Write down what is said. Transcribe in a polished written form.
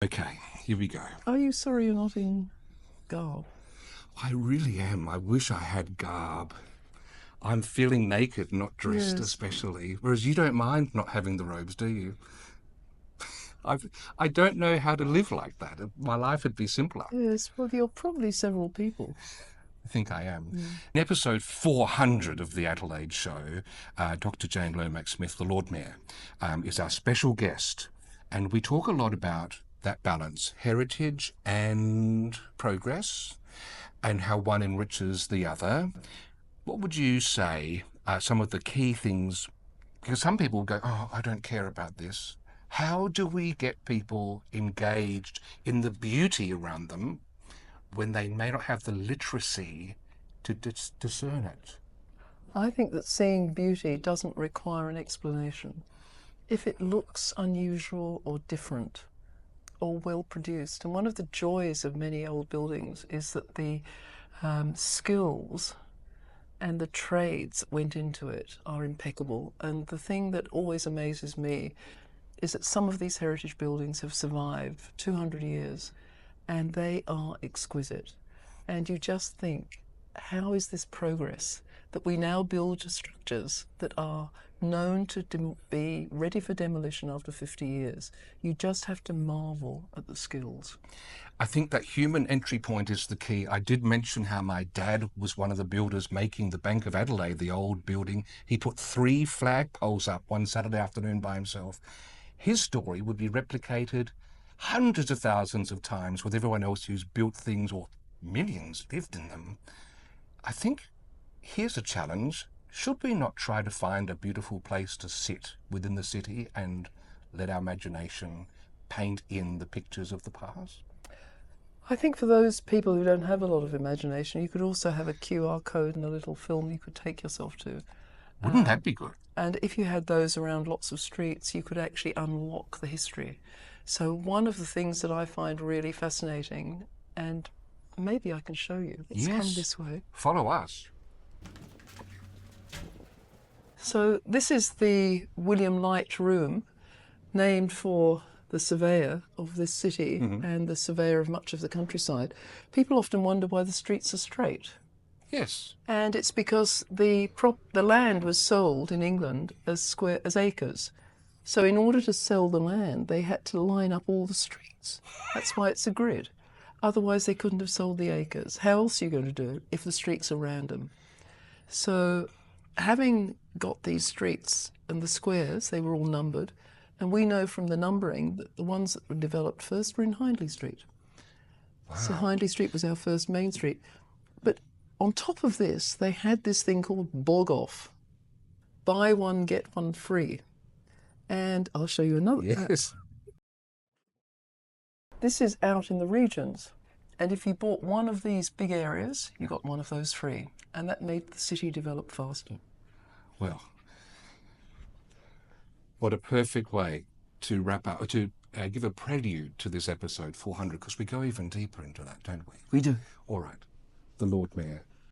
Okay, here we go. Are you sorry you're not in garb? I really am. I wish I had garb. I'm feeling naked, not dressed Yes. especially. Whereas you don't mind not having the robes, do you? I don't know how to live like that. My life would be simpler. Yes, well, you're probably several people. I think I am. In episode 400 of the Adelaide Show, Dr. Jane Lomax-Smith, the Lord Mayor, is our special guest. And we talk a lot about that balance, heritage and progress, and how one enriches the other. What would you say are some of the key things? Because some people go, oh, I don't care about this. How do we get people engaged in the beauty around them when they may not have the literacy to discern it? I think that seeing beauty doesn't require an explanation. If it looks unusual or different or well produced, and one of the joys of many old buildings is that the skills and the trades that went into it are impeccable. And the thing that always amazes me is that some of these heritage buildings have survived 200 years and they are exquisite. And you just think, how is this progress that we now build structures that are known to be ready for demolition after 50 years? You just have to marvel at the skills. I think that human entry point is the key. I did mention how my dad was one of the builders making the Bank of Adelaide, the old building. He put 3 flagpoles up one Saturday afternoon by himself. His story would be replicated hundreds of thousands of times with everyone else who's built things, or millions lived in them. I think here's a challenge. Should we not try to find a beautiful place to sit within the city and let our imagination paint in the pictures of the past? I think for those people who don't have a lot of imagination, you could also have a QR code and a little film you could take yourself to. Wouldn't that be good? And if you had those around lots of streets, you could actually unlock the history. So one of the things that I find really fascinating, and maybe I can show you. Let's come this way. Follow us. So this is the William Light Room, named for the surveyor of this city and the surveyor of much of the countryside. People often wonder why the streets are straight. Yes. And it's because the land was sold in England as acres. So in order to sell the land, they had to line up all the streets. That's why it's a grid. Otherwise, they couldn't have sold the acres. How else are you going to do it if the streets are random? So having got these streets and the squares, they were all numbered. And we know from the numbering that the ones that were developed first were in Hindley Street. Wow. So Hindley Street was our first main street. But on top of this, they had this thing called bog off. Buy one, get one free. And I'll show you another. Yes. This is out in the regions. And if you bought one of these big areas, you got one of those free. And that made the city develop faster. Well, what a perfect way to wrap up, to give a prelude to this episode 400, because we go even deeper into that, don't we? We do. All right. The Lord Mayor,